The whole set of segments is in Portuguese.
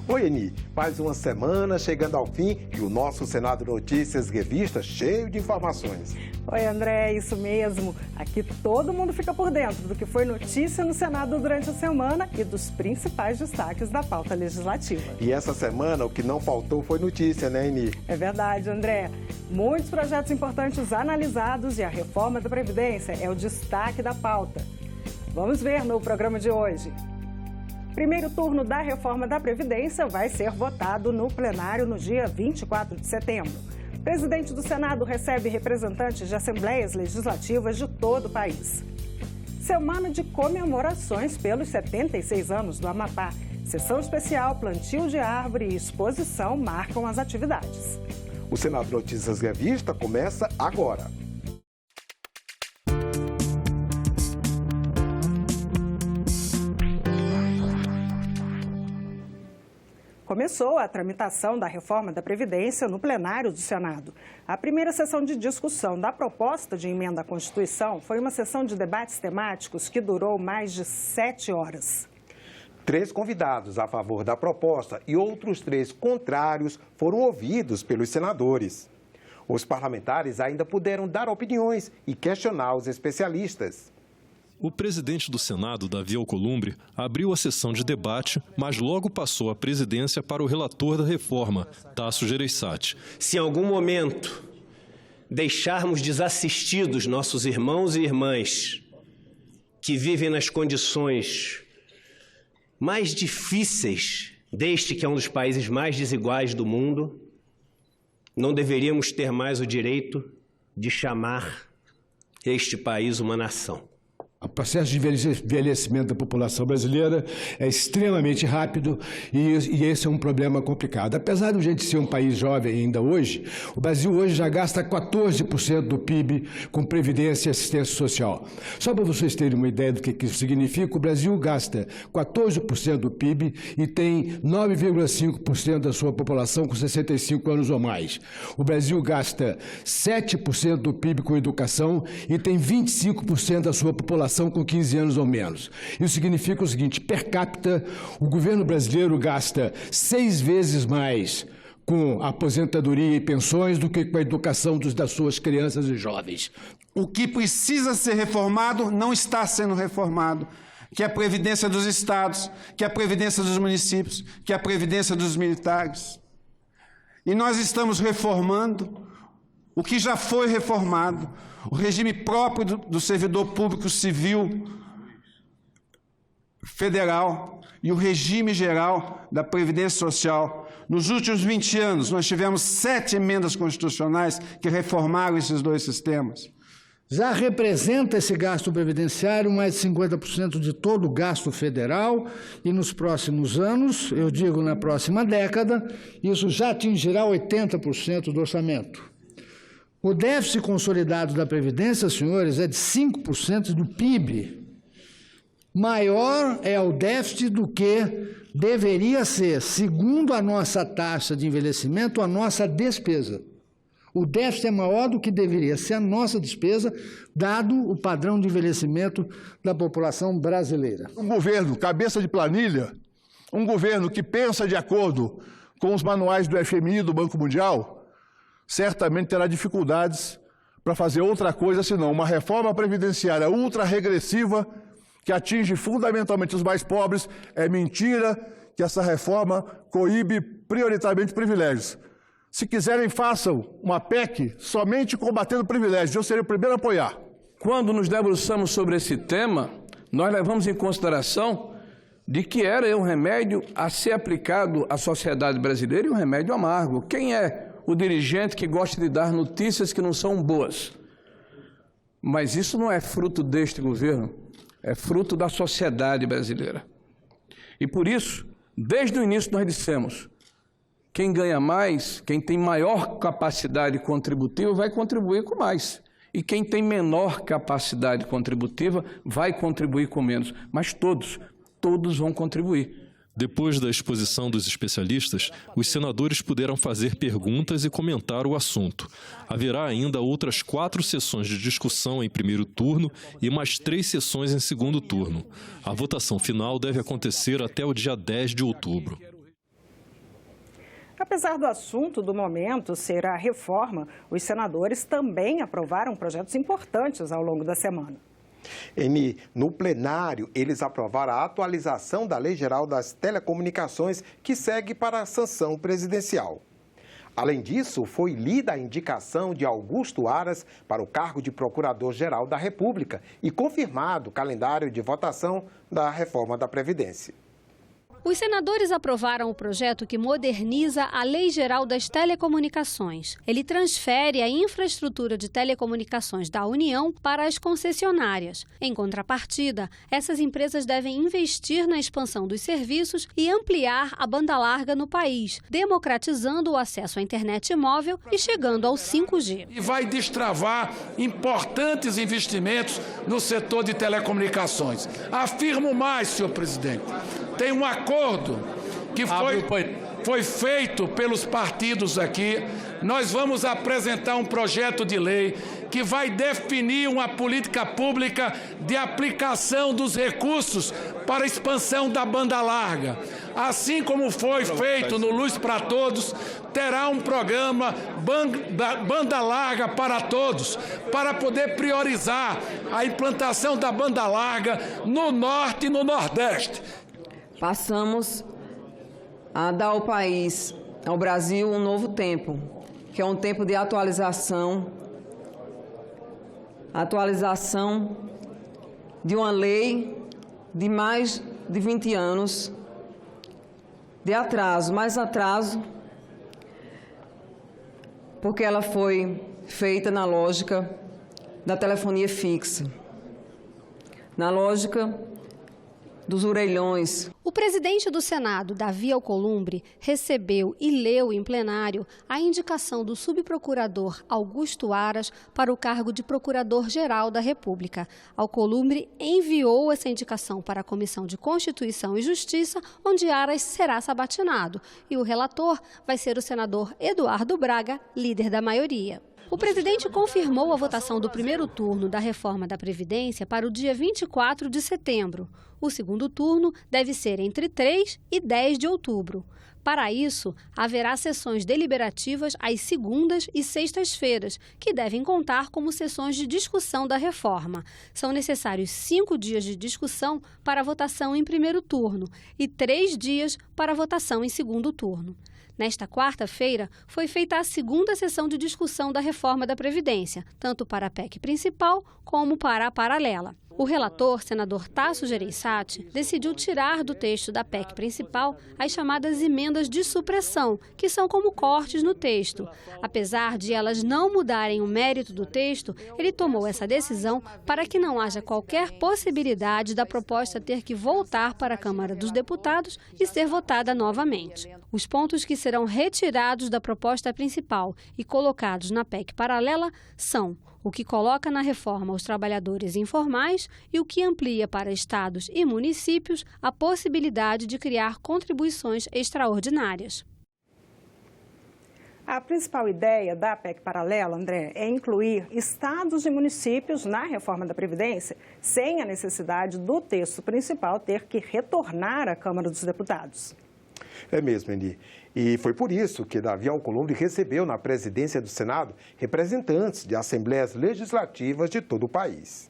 Oi, Eni. Mais uma semana chegando ao fim e o nosso Senado Notícias Revista cheio de informações. Oi, André, isso mesmo. Aqui todo mundo fica por dentro do que foi notícia no Senado durante a semana e dos principais destaques da pauta legislativa. E essa semana o que não faltou foi notícia, né, Eni? É verdade, André. Muitos projetos importantes analisados e a reforma da Previdência é o destaque da pauta. Vamos ver no programa de hoje. Primeiro turno da reforma da Previdência vai ser votado no plenário no dia 24 de setembro. O presidente do Senado recebe representantes de assembleias legislativas de todo o país. Semana de comemorações pelos 76 anos do Amapá. Sessão especial, plantio de árvore e exposição marcam as atividades. O Senado Notícias Revista começa agora. Começou a tramitação da reforma da Previdência no plenário do Senado. A primeira sessão de discussão da proposta de emenda à Constituição foi uma sessão de debates temáticos que durou mais de 7 horas. 3 convidados a favor da proposta e outros 3 contrários foram ouvidos pelos senadores. Os parlamentares ainda puderam dar opiniões e questionar os especialistas. O presidente do Senado, Davi Alcolumbre, abriu a sessão de debate, mas logo passou a presidência para o relator da reforma, Tasso Gereissati. Se em algum momento deixarmos desassistidos nossos irmãos e irmãs que vivem nas condições mais difíceis deste que é um dos países mais desiguais do mundo, não deveríamos ter mais o direito de chamar este país uma nação. O processo de envelhecimento da população brasileira é extremamente rápido e esse é um problema complicado. Apesar de a gente ser um país jovem ainda hoje, o Brasil hoje já gasta 14% do PIB com previdência e assistência social. Só para vocês terem uma ideia do que isso significa, o Brasil gasta 14% do PIB e tem 9,5% da sua população com 65 anos ou mais. O Brasil gasta 7% do PIB com educação e tem 25% da sua população com 15 anos ou menos. Isso significa o seguinte: per capita, o governo brasileiro gasta 6 vezes mais com a aposentadoria e pensões do que com a educação das suas crianças e jovens. O que precisa ser reformado não está sendo reformado, que é a previdência dos estados, que é a previdência dos municípios, que é a previdência dos militares. E nós estamos reformando o que já foi reformado, o regime próprio do servidor público civil federal e o regime geral da Previdência Social. Nos últimos 20 anos, nós tivemos 7 emendas constitucionais que reformaram esses 2 sistemas. Já representa esse gasto previdenciário mais de 50% de todo o gasto federal e nos próximos anos, eu digo na próxima década, isso já atingirá 80% do orçamento. O déficit consolidado da Previdência, senhores, é de 5% do PIB. Maior é o déficit do que deveria ser, segundo a nossa taxa de envelhecimento, a nossa despesa. O déficit é maior do que deveria ser a nossa despesa, dado o padrão de envelhecimento da população brasileira. Um governo cabeça de planilha, um governo que pensa de acordo com os manuais do FMI e do Banco Mundial, certamente terá dificuldades para fazer outra coisa, senão uma reforma previdenciária ultra-regressiva que atinge fundamentalmente os mais pobres. É mentira que essa reforma coíbe prioritariamente privilégios. Se quiserem, façam uma PEC somente combatendo privilégios. Eu serei o primeiro a apoiar. Quando nos debruçamos sobre esse tema, nós levamos em consideração de que era um remédio a ser aplicado à sociedade brasileira e um remédio amargo. Quem é o dirigente que gosta de dar notícias que não são boas? Mas isso não é fruto deste governo, é fruto da sociedade brasileira. E por isso, desde o início nós dissemos, quem ganha mais, quem tem maior capacidade contributiva vai contribuir com mais. E quem tem menor capacidade contributiva vai contribuir com menos. Mas todos vão contribuir. Depois da exposição dos especialistas, os senadores puderam fazer perguntas e comentar o assunto. Haverá ainda outras 4 sessões de discussão em primeiro turno e mais 3 sessões em segundo turno. A votação final deve acontecer até o dia 10 de outubro. Apesar do assunto do momento ser a reforma, os senadores também aprovaram projetos importantes ao longo da semana. Eni, no plenário, eles aprovaram a atualização da Lei Geral das Telecomunicações, que segue para a sanção presidencial. Além disso, foi lida a indicação de Augusto Aras para o cargo de Procurador-Geral da República e confirmado o calendário de votação da reforma da Previdência. Os senadores aprovaram o projeto que moderniza a Lei Geral das Telecomunicações. Ele transfere a infraestrutura de telecomunicações da União para as concessionárias. Em contrapartida, essas empresas devem investir na expansão dos serviços e ampliar a banda larga no país, democratizando o acesso à internet móvel e chegando ao 5G. E vai destravar importantes investimentos no setor de telecomunicações. Afirmo mais, senhor presidente. Tem um acordo que foi feito pelos partidos aqui. Nós vamos apresentar um projeto de lei que vai definir uma política pública de aplicação dos recursos para a expansão da banda larga. Assim como foi feito no Luz para Todos, terá um programa Banda Larga para Todos, para poder priorizar a implantação da banda larga no Norte e no Nordeste. Passamos a dar ao país, ao Brasil, um novo tempo, que é um tempo de atualização de uma lei de mais de 20 anos de atraso, mais atraso, porque ela foi feita na lógica da telefonia fixa, na lógica dos orelhões. O presidente do Senado, Davi Alcolumbre, recebeu e leu em plenário a indicação do subprocurador Augusto Aras para o cargo de Procurador-Geral da República. Alcolumbre enviou essa indicação para a Comissão de Constituição e Justiça, onde Aras será sabatinado. E o relator vai ser o senador Eduardo Braga, líder da maioria. O presidente confirmou a votação do primeiro turno da reforma da Previdência para o dia 24 de setembro. O segundo turno deve ser entre 3 e 10 de outubro. Para isso, haverá sessões deliberativas às segundas e sextas-feiras, que devem contar como sessões de discussão da reforma. São necessários 5 dias de discussão para a votação em primeiro turno e 3 dias para a votação em segundo turno. Nesta quarta-feira, foi feita a segunda sessão de discussão da reforma da Previdência, tanto para a PEC principal como para a paralela. O relator, senador Tasso Gereissati, decidiu tirar do texto da PEC principal as chamadas emendas de supressão, que são como cortes no texto. Apesar de elas não mudarem o mérito do texto, ele tomou essa decisão para que não haja qualquer possibilidade da proposta ter que voltar para a Câmara dos Deputados e ser votada novamente. Os pontos que serão retirados da proposta principal e colocados na PEC paralela são o que coloca na reforma os trabalhadores informais e o que amplia para estados e municípios a possibilidade de criar contribuições extraordinárias. A principal ideia da PEC paralela, André, é incluir estados e municípios na reforma da Previdência, sem a necessidade do texto principal ter que retornar à Câmara dos Deputados. É mesmo, Eni. E foi por isso que Davi Alcolumbre recebeu na presidência do Senado representantes de assembleias legislativas de todo o país.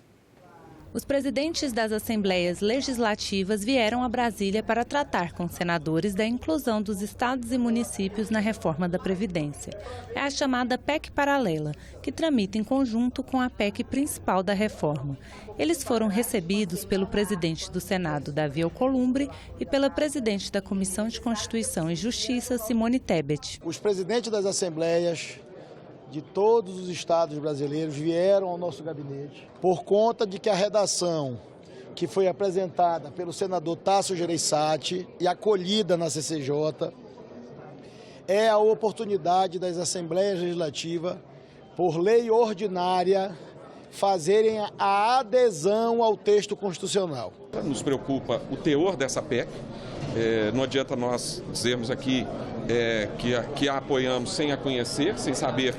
Os presidentes das assembleias legislativas vieram a Brasília para tratar com senadores da inclusão dos estados e municípios na reforma da Previdência. É a chamada PEC paralela, que tramita em conjunto com a PEC principal da reforma. Eles foram recebidos pelo presidente do Senado, Davi Alcolumbre, e pela presidente da Comissão de Constituição e Justiça, Simone Tebet. Os presidentes das assembleias de todos os estados brasileiros vieram ao nosso gabinete por conta de que a redação que foi apresentada pelo senador Tasso Gereissati e acolhida na CCJ é a oportunidade das assembleias legislativas, por lei ordinária, fazerem a adesão ao texto constitucional. Nos preocupa o teor dessa PEC. Não adianta nós dizermos aqui que a apoiamos sem a conhecer, sem saber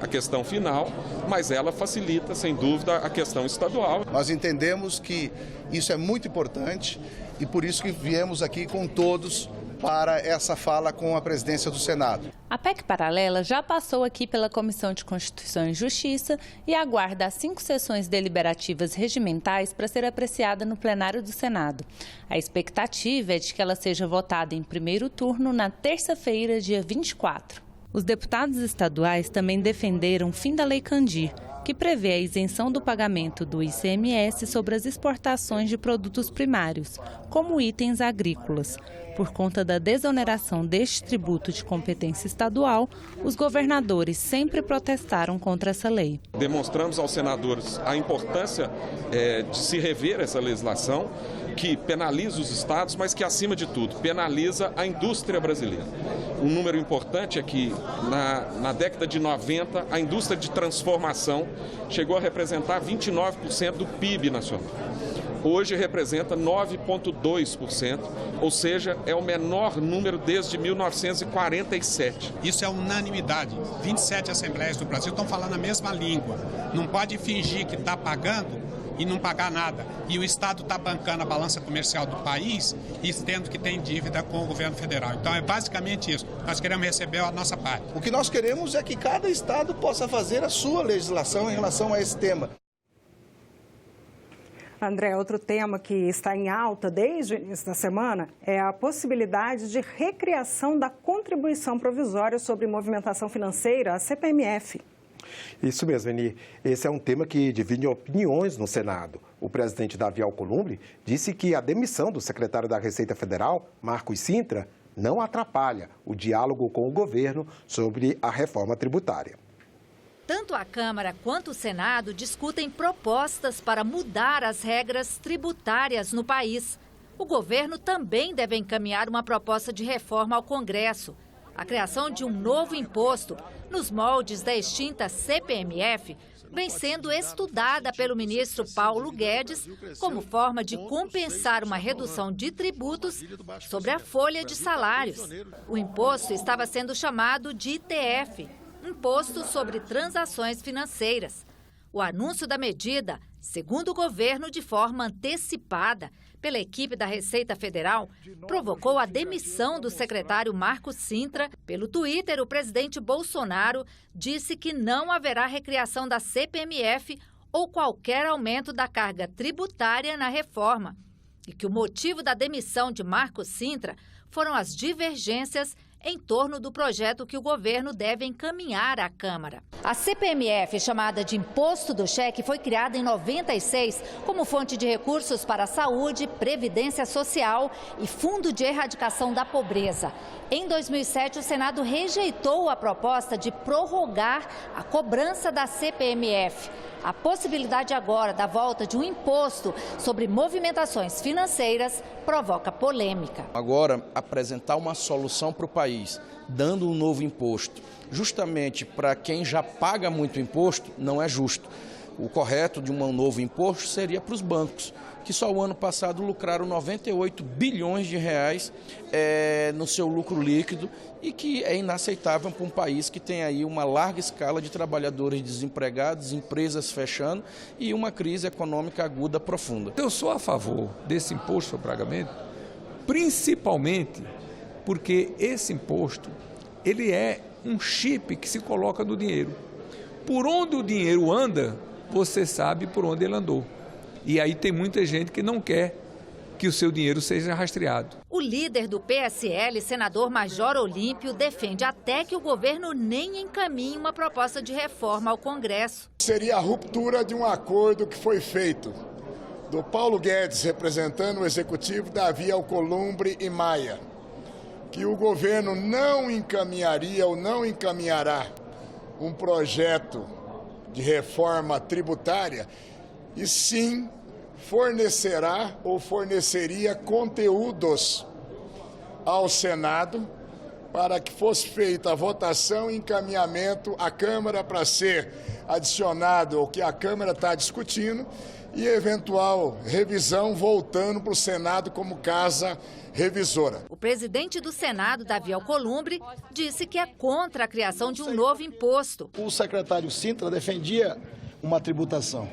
a questão final, mas ela facilita, sem dúvida, a questão estadual. Nós entendemos que isso é muito importante e por isso que viemos aqui com todos para essa fala com a presidência do Senado. A PEC paralela já passou aqui pela Comissão de Constituição e Justiça e aguarda as 5 sessões deliberativas regimentais para ser apreciada no plenário do Senado. A expectativa é de que ela seja votada em primeiro turno na terça-feira, dia 24. Os deputados estaduais também defenderam o fim da Lei Candir, que prevê a isenção do pagamento do ICMS sobre as exportações de produtos primários, como itens agrícolas. Por conta da desoneração deste tributo de competência estadual, os governadores sempre protestaram contra essa lei. Demonstramos aos senadores a importância de se rever essa legislação, que penaliza os estados, mas que, acima de tudo, penaliza a indústria brasileira. Um número importante é que, na década de 90, a indústria de transformação chegou a representar 29% do PIB nacional. Hoje representa 9,2%, ou seja, é o menor número desde 1947. Isso é unanimidade. 27 assembleias do Brasil estão falando a mesma língua. Não pode fingir que está pagando e não pagar nada. E o Estado está bancando a balança comercial do país e tendo que tem dívida com o governo federal. Então é basicamente isso. Nós queremos receber a nossa parte. O que nós queremos é que cada Estado possa fazer a sua legislação em relação a esse tema. André, outro tema que está em alta desde o início da semana é a possibilidade de recriação da contribuição provisória sobre movimentação financeira, a CPMF. Isso mesmo, Eni. Esse é um tema que divide opiniões no Senado. O presidente Davi Alcolumbre disse que a demissão do secretário da Receita Federal, Marcos Cintra, não atrapalha o diálogo com o governo sobre a reforma tributária. Tanto a Câmara quanto o Senado discutem propostas para mudar as regras tributárias no país. O governo também deve encaminhar uma proposta de reforma ao Congresso. A criação de um novo imposto, nos moldes da extinta CPMF, vem sendo estudada pelo ministro Paulo Guedes como forma de compensar uma redução de tributos sobre a folha de salários. O imposto estava sendo chamado de ITF, Imposto sobre Transações Financeiras. O anúncio da medida, segundo o governo, de forma antecipada pela equipe da Receita Federal, provocou a demissão do secretário Marcos Cintra. Pelo Twitter, o presidente Bolsonaro disse que não haverá recriação da CPMF ou qualquer aumento da carga tributária na reforma, e que o motivo da demissão de Marcos Cintra foram as divergências em torno do projeto que o governo deve encaminhar à Câmara. A CPMF, chamada de Imposto do Cheque, foi criada em 96 como fonte de recursos para a saúde, previdência social e fundo de erradicação da pobreza. Em 2007, o Senado rejeitou a proposta de prorrogar a cobrança da CPMF. A possibilidade agora da volta de um imposto sobre movimentações financeiras provoca polêmica. Agora, apresentar uma solução para o país, dando um novo imposto, justamente para quem já paga muito imposto, não é justo. O correto de um novo imposto seria para os bancos, que só o ano passado lucraram 98 bilhões de reais no seu lucro líquido e que é inaceitável para um país que tem aí uma larga escala de trabalhadores desempregados, empresas fechando e uma crise econômica aguda profunda. Eu sou a favor desse imposto sobre pagamento, principalmente porque esse imposto ele é um chip que se coloca no dinheiro. Por onde o dinheiro anda, você sabe por onde ele andou. E aí tem muita gente que não quer que o seu dinheiro seja rastreado. O líder do PSL, senador Major Olímpio, defende até que o governo nem encaminhe uma proposta de reforma ao Congresso. Seria a ruptura de um acordo que foi feito do Paulo Guedes, representando o executivo, Davi Alcolumbre e Maia, que o governo não encaminharia ou não encaminhará um projeto de reforma tributária e sim fornecerá ou forneceria conteúdos ao Senado para que fosse feita a votação e encaminhamento à Câmara para ser adicionado ao que a Câmara está discutindo e eventual revisão voltando para o Senado como casa revisora. O presidente do Senado, Davi Alcolumbre, disse que é contra a criação de um novo imposto. O secretário Cintra defendia uma tributação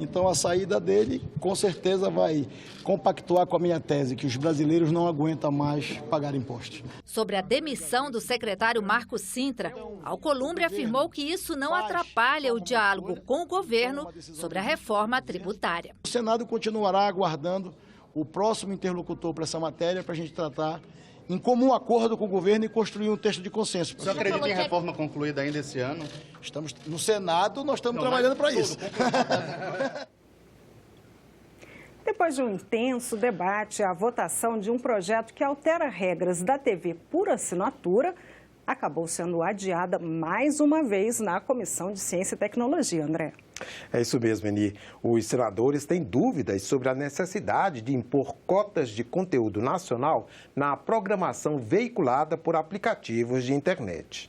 Então a saída dele com certeza vai compactuar com a minha tese, que os brasileiros não aguentam mais pagar impostos. Sobre a demissão do secretário Marcos Cintra, Alcolumbre afirmou que isso não atrapalha o diálogo com o governo sobre a reforma tributária. O Senado continuará aguardando o próximo interlocutor para essa matéria, para a gente tratar em comum acordo com o governo e construir um texto de consenso. Você acredita em reforma concluída ainda esse ano? Estamos no Senado, nós estamos trabalhando para isso. Depois de um intenso debate, a votação de um projeto que altera regras da TV por assinatura acabou sendo adiada mais uma vez na Comissão de Ciência e Tecnologia, André. É isso mesmo, Eni. Os senadores têm dúvidas sobre a necessidade de impor cotas de conteúdo nacional na programação veiculada por aplicativos de internet.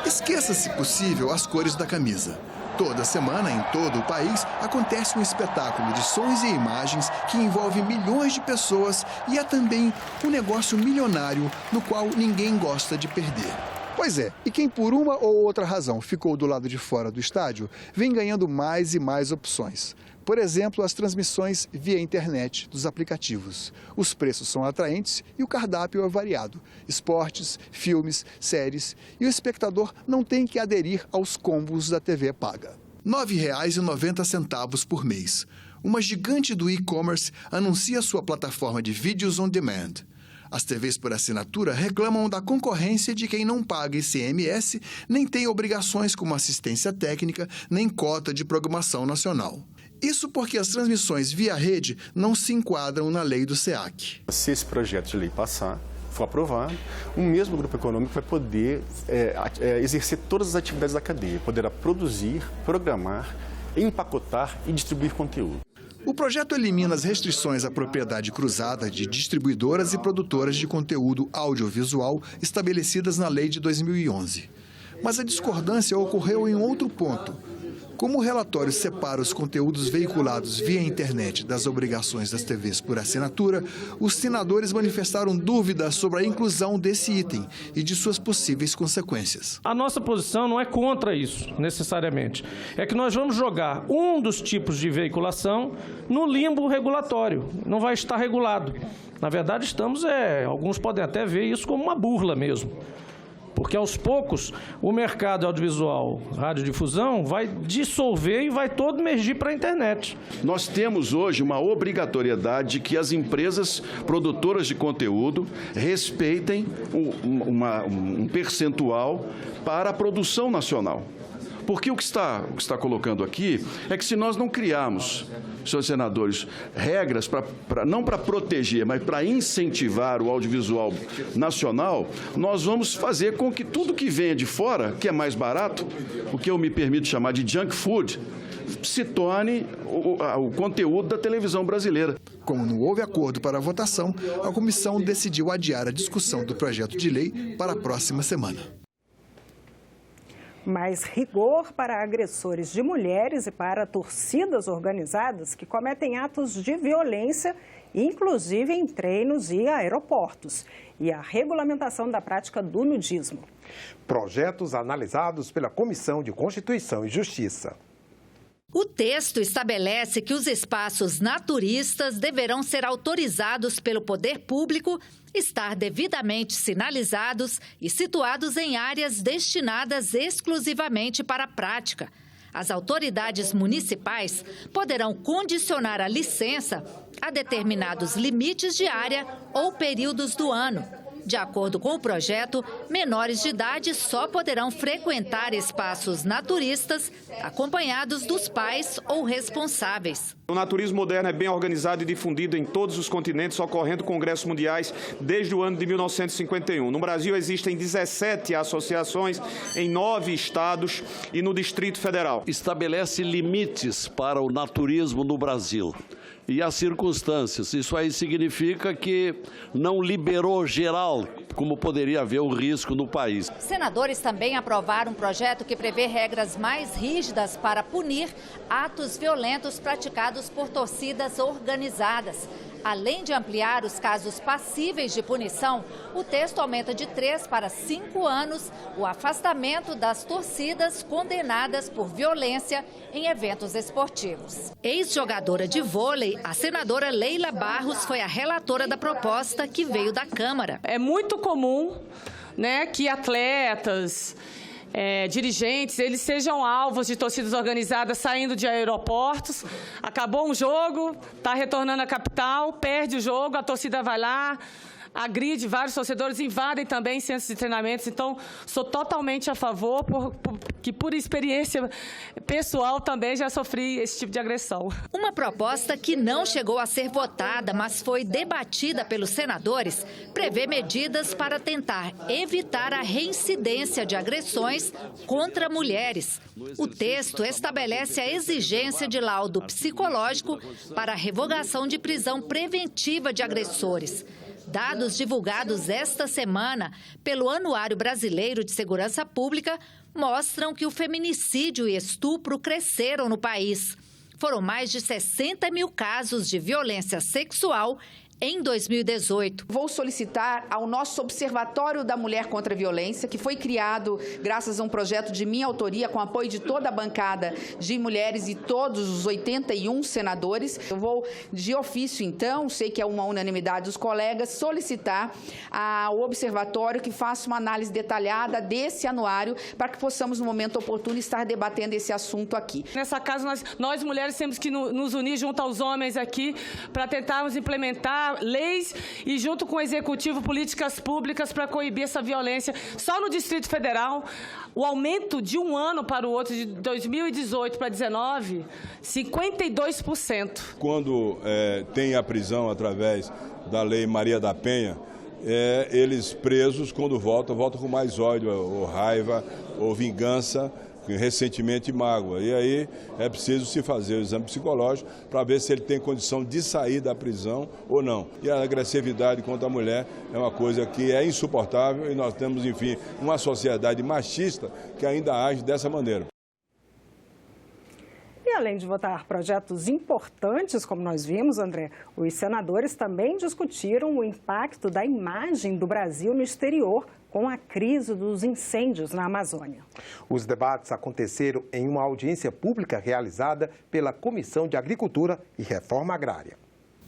Esqueça, se possível, as cores da camisa. Toda semana, em todo o país, acontece um espetáculo de sons e imagens que envolve milhões de pessoas e é também um negócio milionário no qual ninguém gosta de perder. Pois é, e quem por uma ou outra razão ficou do lado de fora do estádio, vem ganhando mais e mais opções. Por exemplo, as transmissões via internet dos aplicativos. Os preços são atraentes e o cardápio é variado. Esportes, filmes, séries. E o espectador não tem que aderir aos combos da TV paga. R$ 9,90 por mês. Uma gigante do e-commerce anuncia sua plataforma de vídeos on demand. As TVs por assinatura reclamam da concorrência de quem não paga ICMS, nem tem obrigações como assistência técnica, nem cota de programação nacional. Isso porque as transmissões via rede não se enquadram na lei do SEAC. Se esse projeto de lei passar, for aprovado, o mesmo grupo econômico vai poder exercer todas as atividades da cadeia, poderá produzir, programar, empacotar e distribuir conteúdo. O projeto elimina as restrições à propriedade cruzada de distribuidoras e produtoras de conteúdo audiovisual estabelecidas na lei de 2011. Mas a discordância ocorreu em outro ponto. Como o relatório separa os conteúdos veiculados via internet das obrigações das TVs por assinatura, os senadores manifestaram dúvidas sobre a inclusão desse item e de suas possíveis consequências. A nossa posição não é contra isso, necessariamente. É que nós vamos jogar um dos tipos de veiculação no limbo regulatório. Não vai estar regulado. Na verdade, alguns podem até ver isso como uma burla mesmo. Porque, aos poucos, o mercado audiovisual, radiodifusão, vai dissolver e vai todo emergir para a internet. Nós temos hoje uma obrigatoriedade de que as empresas produtoras de conteúdo respeitem um percentual para a produção nacional. Porque o que está colocando aqui é que se nós não criarmos, senhores senadores, regras não para proteger, mas para incentivar o audiovisual nacional, nós vamos fazer com que tudo que venha de fora, que é mais barato, o que eu me permito chamar de junk food, se torne o conteúdo da televisão brasileira. Como não houve acordo para a votação, a comissão decidiu adiar a discussão do projeto de lei para a próxima semana. Mais rigor para agressores de mulheres e para torcidas organizadas que cometem atos de violência, inclusive em treinos e aeroportos. E a regulamentação da prática do nudismo. Projetos analisados pela Comissão de Constituição e Justiça. O texto estabelece que os espaços naturistas deverão ser autorizados pelo poder público, estar devidamente sinalizados e situados em áreas destinadas exclusivamente para a prática. As autoridades municipais poderão condicionar a licença a determinados limites de área ou períodos do ano. De acordo com o projeto, menores de idade só poderão frequentar espaços naturistas acompanhados dos pais ou responsáveis. O naturismo moderno é bem organizado e difundido em todos os continentes, ocorrendo congressos mundiais desde o ano de 1951. No Brasil existem 17 associações em 9 estados e no Distrito Federal. Estabelece limites para o naturismo no Brasil. E as circunstâncias. Isso aí significa que não liberou geral, como poderia haver o risco no país. Senadores também aprovaram um projeto que prevê regras mais rígidas para punir atos violentos praticados por torcidas organizadas. Além de ampliar os casos passíveis de punição, o texto aumenta de 3 para 5 anos o afastamento das torcidas condenadas por violência em eventos esportivos. Ex-jogadora de vôlei, a senadora Leila Barros foi a relatora da proposta que veio da Câmara. É muito comum, né, que atletas, dirigentes, eles sejam alvos de torcidas organizadas saindo de aeroportos. Acabou um jogo, está retornando à capital, perde o jogo, a torcida vai lá, agride vários torcedores, invadem também centros de treinamentos. Então, sou totalmente a favor, que por experiência pessoal também já sofri esse tipo de agressão. Uma proposta que não chegou a ser votada, mas foi debatida pelos senadores, prevê medidas para tentar evitar a reincidência de agressões contra mulheres. O texto estabelece a exigência de laudo psicológico para a revogação de prisão preventiva de agressores. Dados divulgados esta semana pelo Anuário Brasileiro de Segurança Pública mostram que o feminicídio e estupro cresceram no país. Foram mais de 60 mil casos de violência sexual em 2018. Vou solicitar ao nosso Observatório da Mulher contra a Violência, que foi criado graças a um projeto de minha autoria, com apoio de toda a bancada de mulheres e todos os 81 senadores. Eu vou, de ofício, então, sei que é uma unanimidade dos colegas, solicitar ao Observatório que faça uma análise detalhada desse anuário, para que possamos, no momento oportuno, estar debatendo esse assunto aqui. Nessa casa, nós mulheres temos que nos unir junto aos homens aqui, para tentarmos implementar leis e, junto com o Executivo, políticas públicas para coibir essa violência. Só no Distrito Federal, o aumento de um ano para o outro, de 2018 para 2019, 52%. Quando tem a prisão através da Lei Maria da Penha, eles presos, quando voltam com mais ódio, ou raiva, ou vingança, ressentimento e mágoa. E aí é preciso se fazer o exame psicológico para ver se ele tem condição de sair da prisão ou não. E a agressividade contra a mulher é uma coisa que é insuportável e nós temos, enfim, uma sociedade machista que ainda age dessa maneira. E além de votar projetos importantes, como nós vimos, André, os senadores também discutiram o impacto da imagem do Brasil no exterior com a crise dos incêndios na Amazônia. Os debates aconteceram em uma audiência pública realizada pela Comissão de Agricultura e Reforma Agrária.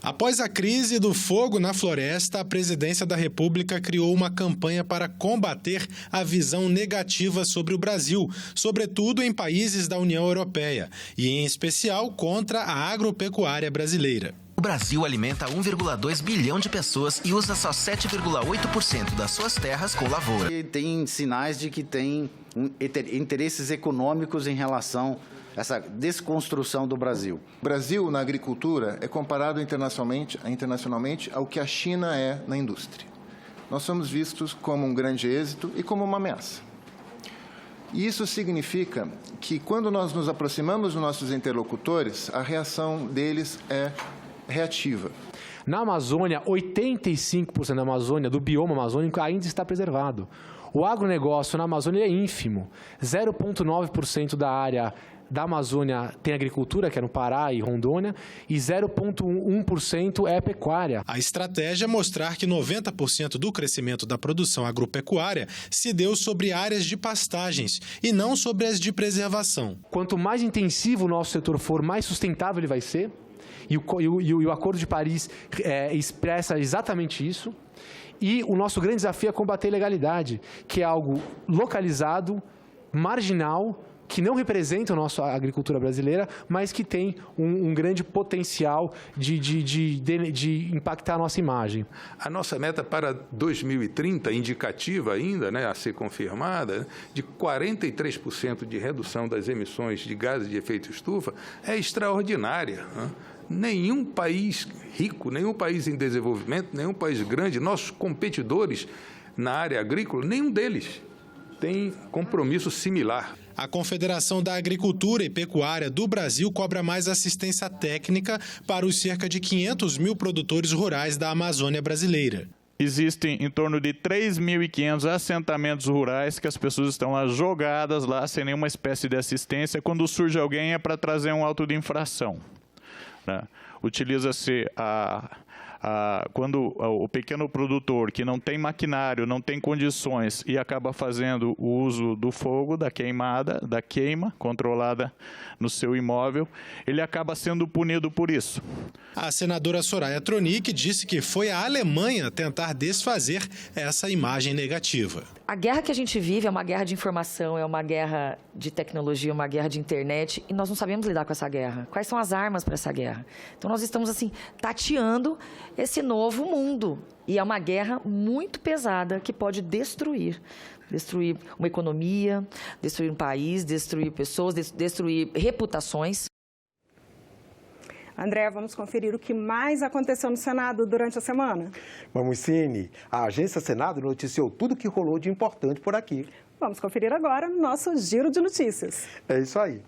Após a crise do fogo na floresta, a Presidência da República criou uma campanha para combater a visão negativa sobre o Brasil, sobretudo em países da União Europeia, e em especial contra a agropecuária brasileira. O Brasil alimenta 1,2 bilhão de pessoas e usa só 7,8% das suas terras com lavoura. E tem sinais de que tem interesses econômicos em relação a essa desconstrução do Brasil. O Brasil, na agricultura, é comparado internacionalmente ao que a China é na indústria. Nós somos vistos como um grande êxito e como uma ameaça. E isso significa que, quando nós nos aproximamos dos nossos interlocutores, a reação deles é reativa. Na Amazônia, 85% da Amazônia, do bioma amazônico, ainda está preservado. O agronegócio na Amazônia é ínfimo. 0,9% da área da Amazônia tem agricultura, que é no Pará e Rondônia, e 0,1% é pecuária. A estratégia é mostrar que 90% do crescimento da produção agropecuária se deu sobre áreas de pastagens e não sobre as de preservação. Quanto mais intensivo o nosso setor for, mais sustentável ele vai ser. E o Acordo de Paris expressa exatamente isso. E o nosso grande desafio é combater a ilegalidade, que é algo localizado, marginal, que não representa a nossa agricultura brasileira, mas que tem um grande potencial de impactar a nossa imagem. A nossa meta para 2030, indicativa ainda, a ser confirmada, de 43% de redução das emissões de gases de efeito estufa, é extraordinária. Nenhum país rico, nenhum país em desenvolvimento, nenhum país grande, nossos competidores na área agrícola, nenhum deles tem compromisso similar. A Confederação da Agricultura e Pecuária do Brasil cobra mais assistência técnica para os cerca de 500 mil produtores rurais da Amazônia brasileira. Existem em torno de 3.500 assentamentos rurais que as pessoas estão lá jogadas lá sem nenhuma espécie de assistência. Quando surge alguém é para trazer um auto de infração. Utiliza-se quando o pequeno produtor que não tem maquinário, não tem condições e acaba fazendo o uso do fogo, da queima controlada no seu imóvel, ele acaba sendo punido por isso. A senadora Soraya Tronic disse que foi a Alemanha tentar desfazer essa imagem negativa. A guerra que a gente vive é uma guerra de informação, é uma guerra de tecnologia, uma guerra de internet, e nós não sabemos lidar com essa guerra. Quais são as armas para essa guerra? Então nós estamos assim tateando esse novo mundo, e é uma guerra muito pesada que pode destruir uma economia, destruir um país, destruir pessoas, destruir reputações. André, vamos conferir o que mais aconteceu no Senado durante a semana? Vamos, Cine. A Agência Senado noticiou tudo o que rolou de importante por aqui. Vamos conferir agora no nosso Giro de Notícias. É isso aí.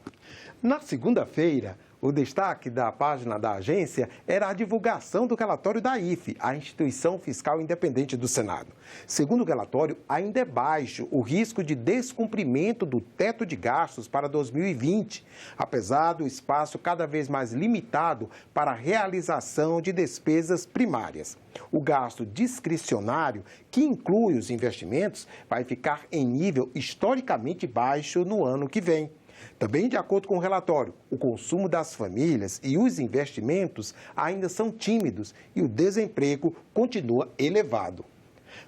Na segunda-feira, o destaque da página da agência era a divulgação do relatório da IFE, a Instituição Fiscal Independente do Senado. Segundo o relatório, ainda é baixo o risco de descumprimento do teto de gastos para 2020, apesar do espaço cada vez mais limitado para a realização de despesas primárias. O gasto discricionário, que inclui os investimentos, vai ficar em nível historicamente baixo no ano que vem. Também, de acordo com o relatório, o consumo das famílias e os investimentos ainda são tímidos e o desemprego continua elevado.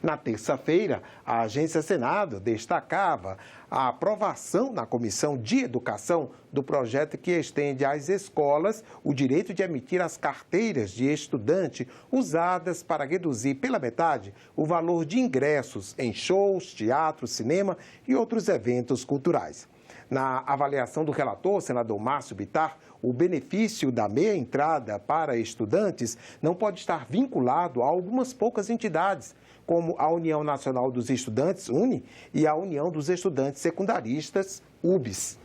Na terça-feira, a Agência Senado destacava a aprovação na Comissão de Educação do projeto que estende às escolas o direito de emitir as carteiras de estudante usadas para reduzir pela metade o valor de ingressos em shows, teatro, cinema e outros eventos culturais. Na avaliação do relator, senador Márcio Bittar, o benefício da meia entrada para estudantes não pode estar vinculado a algumas poucas entidades, como a União Nacional dos Estudantes, UNE, e a União dos Estudantes Secundaristas, UBS.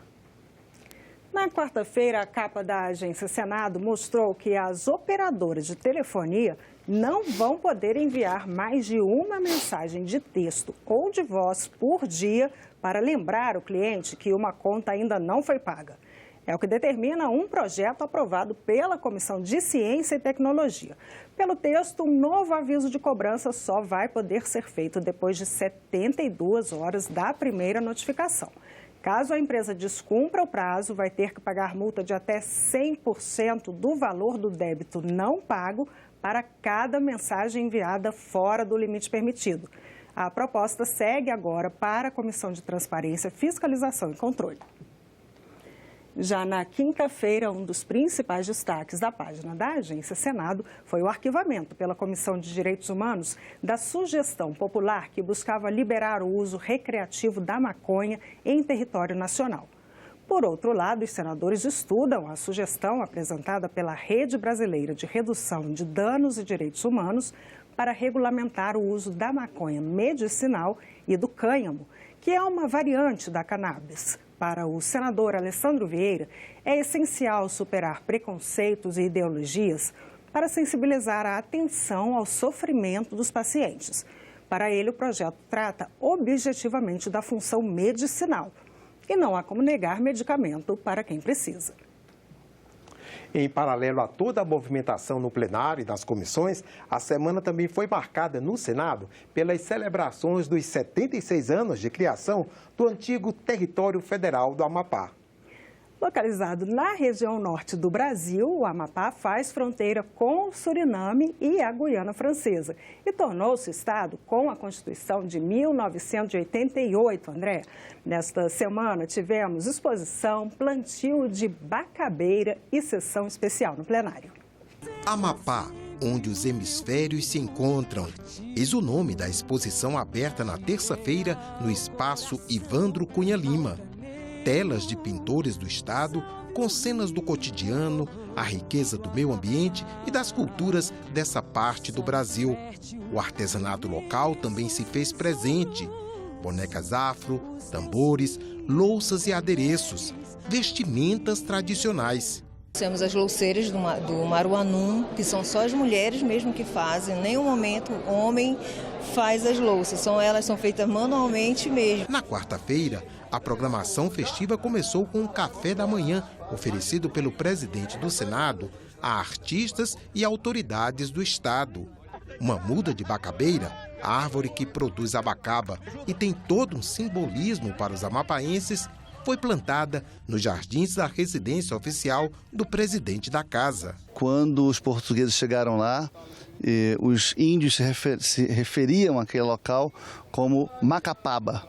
Na quarta-feira, a capa da Agência Senado mostrou que as operadoras de telefonia não vão poder enviar mais de uma mensagem de texto ou de voz por dia para lembrar o cliente que uma conta ainda não foi paga. É o que determina um projeto aprovado pela Comissão de Ciência e Tecnologia. Pelo texto, um novo aviso de cobrança só vai poder ser feito depois de 72 horas da primeira notificação. Caso a empresa descumpra o prazo, vai ter que pagar multa de até 100% do valor do débito não pago para cada mensagem enviada fora do limite permitido. A proposta segue agora para a Comissão de Transparência, Fiscalização e Controle. Já na quinta-feira, um dos principais destaques da página da Agência Senado foi o arquivamento pela Comissão de Direitos Humanos da sugestão popular que buscava liberar o uso recreativo da maconha em território nacional. Por outro lado, os senadores estudam a sugestão apresentada pela Rede Brasileira de Redução de Danos e Direitos Humanos para regulamentar o uso da maconha medicinal e do cânhamo, que é uma variante da cannabis. Para o senador Alessandro Vieira, é essencial superar preconceitos e ideologias para sensibilizar a atenção ao sofrimento dos pacientes. Para ele, o projeto trata objetivamente da função medicinal e não há como negar medicamento para quem precisa. Em paralelo a toda a movimentação no plenário e nas comissões, a semana também foi marcada no Senado pelas celebrações dos 76 anos de criação do antigo Território Federal do Amapá. Localizado na região norte do Brasil, o Amapá faz fronteira com o Suriname e a Guiana Francesa e tornou-se estado com a Constituição de 1988, André. Nesta semana tivemos exposição, plantio de bacabeira e sessão especial no plenário. Amapá, onde os hemisférios se encontram. Eis o nome da exposição aberta na terça-feira no Espaço Ivandro Cunha Lima. Telas de pintores do estado com cenas do cotidiano, a riqueza do meio ambiente e das culturas dessa parte do Brasil. O artesanato local também se fez presente. Bonecas afro, tambores, louças e adereços, vestimentas tradicionais. Temos as louceiras do Maruanum, que são só as mulheres mesmo que fazem, em nenhum momento o homem faz as louças, elas são feitas manualmente mesmo. Na quarta-feira, a programação festiva começou com um café da manhã, oferecido pelo presidente do Senado, a artistas e autoridades do estado. Uma muda de bacabeira, a árvore que produz abacaba e tem todo um simbolismo para os amapaenses, foi plantada nos jardins da residência oficial do presidente da casa. Quando os portugueses chegaram lá, os índios se referiam àquele local como Macapaba.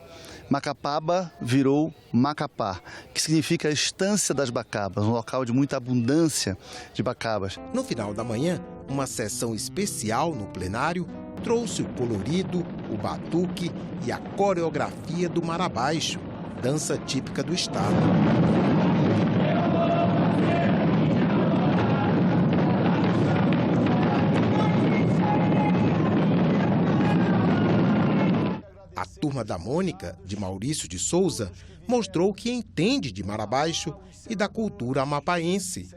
Macapaba virou Macapá, que significa a estância das bacabas, um local de muita abundância de bacabas. No final da manhã, uma sessão especial no plenário trouxe o colorido, o batuque e a coreografia do Marabaixo, dança típica do estado. A turma da Mônica, de Maurício de Souza, mostrou que entende de Marabaixo e da cultura amapaense.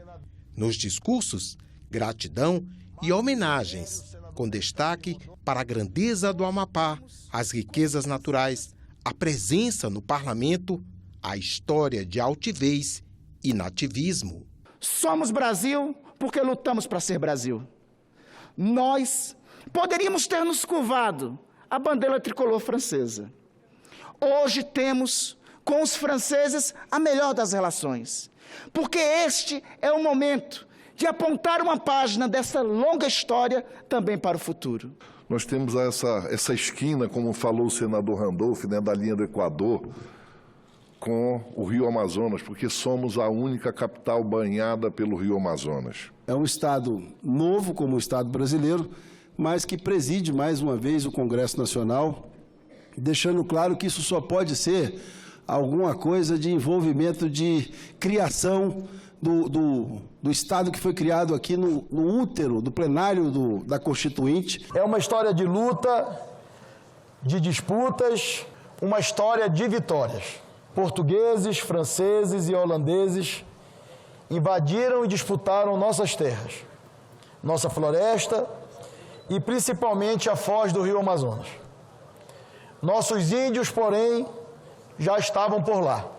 Nos discursos, gratidão e homenagens, com destaque para a grandeza do Amapá, as riquezas naturais, a presença no parlamento, a história de altivez e nativismo. Somos Brasil porque lutamos para ser Brasil. Nós poderíamos ter nos curvado a bandeira tricolor francesa. Hoje temos com os franceses a melhor das relações, porque este é o momento de apontar uma página dessa longa história também para o futuro. Nós temos essa esquina, como falou o senador Randolph, né, da linha do Equador, com o Rio Amazonas, porque somos a única capital banhada pelo Rio Amazonas. É um estado novo, como o estado brasileiro, mas que preside mais uma vez o Congresso Nacional, deixando claro que isso só pode ser alguma coisa de envolvimento de criação do Estado que foi criado aqui no útero do plenário da Constituinte. É uma história de luta, de disputas, uma história de vitórias. Portugueses, franceses e holandeses invadiram e disputaram nossas terras, nossa floresta e principalmente a foz do Rio Amazonas. Nossos índios, porém, já estavam por lá.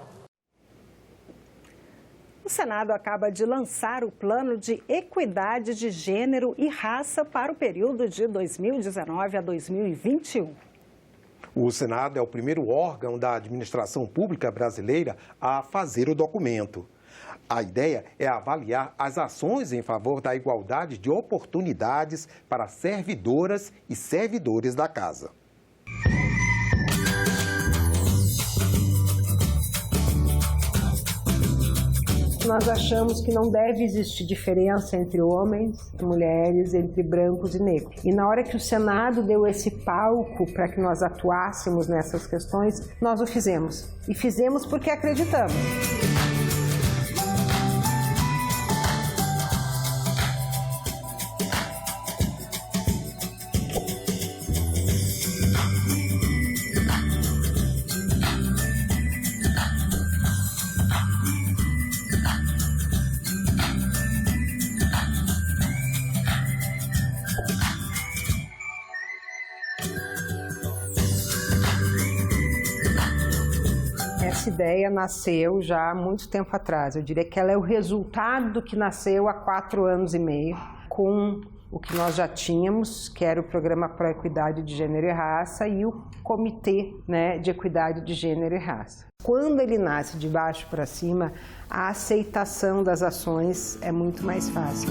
O Senado acaba de lançar o Plano de Equidade de Gênero e Raça para o período de 2019 a 2021. O Senado é o primeiro órgão da administração pública brasileira a fazer o documento. A ideia é avaliar as ações em favor da igualdade de oportunidades para servidoras e servidores da casa. Nós achamos que não deve existir diferença entre homens e mulheres, entre brancos e negros. E na hora que o Senado deu esse palco para que nós atuássemos nessas questões, nós o fizemos. E fizemos porque acreditamos. Essa ideia nasceu já há muito tempo atrás. Eu diria que ela é o resultado do que nasceu há 4 anos e meio, com o que nós já tínhamos, que era o Programa Pro Equidade de Gênero e Raça e o Comitê, né, de Equidade de Gênero e Raça. Quando ele nasce de baixo para cima, a aceitação das ações é muito mais fácil.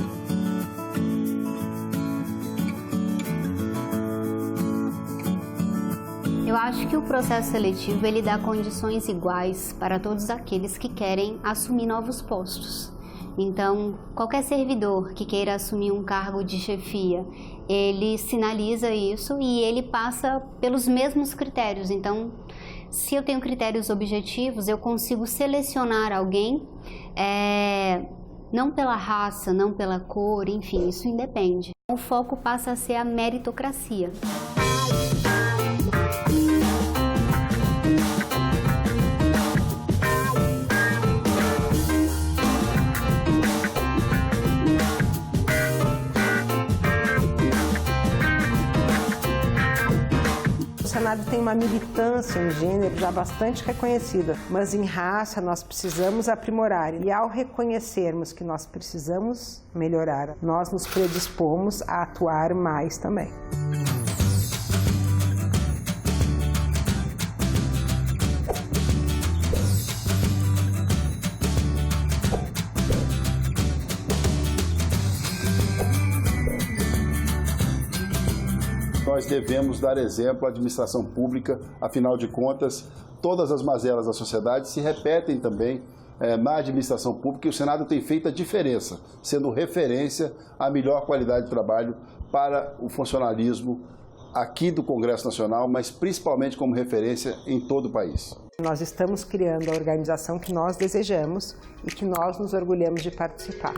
Eu acho que o processo seletivo ele dá condições iguais para todos aqueles que querem assumir novos postos. Então, qualquer servidor que queira assumir um cargo de chefia, ele sinaliza isso e ele passa pelos mesmos critérios. Então, se eu tenho critérios objetivos, eu consigo selecionar alguém, não pela raça, não pela cor, enfim, isso independe. O foco passa a ser a meritocracia. Senado tem uma militância em gênero já bastante reconhecida, mas em raça nós precisamos aprimorar. E ao reconhecermos que nós precisamos melhorar, nós nos predispomos a atuar mais também. Nós devemos dar exemplo à administração pública, afinal de contas, todas as mazelas da sociedade se repetem também na administração pública e o Senado tem feito a diferença, sendo referência à melhor qualidade de trabalho para o funcionalismo aqui do Congresso Nacional, mas principalmente como referência em todo o país. Nós estamos criando a organização que nós desejamos e que nós nos orgulhamos de participar.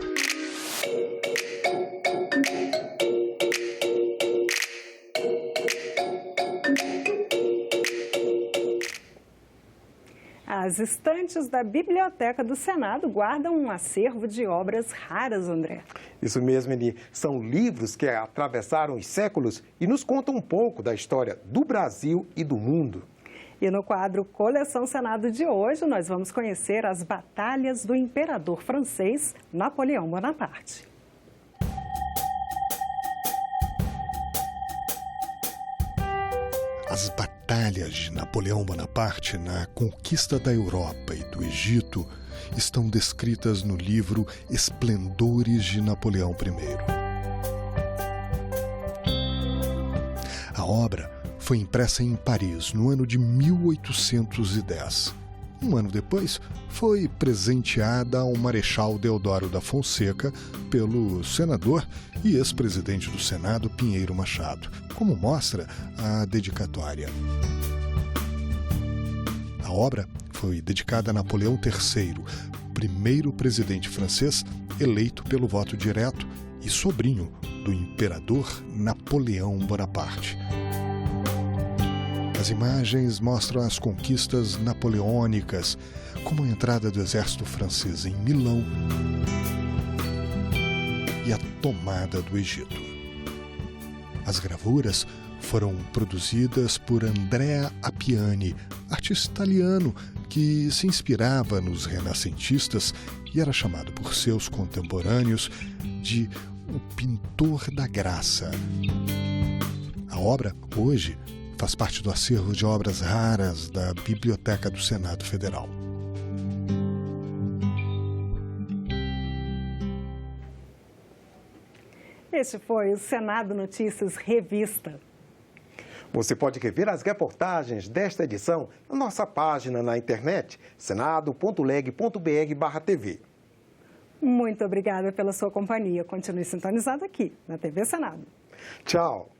As estantes da Biblioteca do Senado guardam um acervo de obras raras, André. Isso mesmo, Eni. São livros que atravessaram os séculos e nos contam um pouco da história do Brasil e do mundo. E no quadro Coleção Senado de hoje, nós vamos conhecer as batalhas do imperador francês Napoleão Bonaparte. As batalhas de Napoleão Bonaparte na conquista da Europa e do Egito estão descritas no livro Esplendores de Napoleão I. A obra foi impressa em Paris no ano de 1810. Um ano depois, foi presenteada ao Marechal Deodoro da Fonseca pelo senador e ex-presidente do Senado, Pinheiro Machado, como mostra a dedicatória. A obra foi dedicada a Napoleão III, primeiro presidente francês eleito pelo voto direto e sobrinho do imperador Napoleão Bonaparte. As imagens mostram as conquistas napoleônicas, como a entrada do exército francês em Milão e a tomada do Egito. As gravuras foram produzidas por Andrea Appiani, artista italiano que se inspirava nos renascentistas e era chamado por seus contemporâneos de o pintor da graça. A obra, hoje, faz parte do acervo de obras raras da Biblioteca do Senado Federal. Este foi o Senado Notícias Revista. Você pode rever as reportagens desta edição na nossa página na internet, senado.leg.br/TV. Muito obrigada pela sua companhia. Continue sintonizado aqui na TV Senado. Tchau.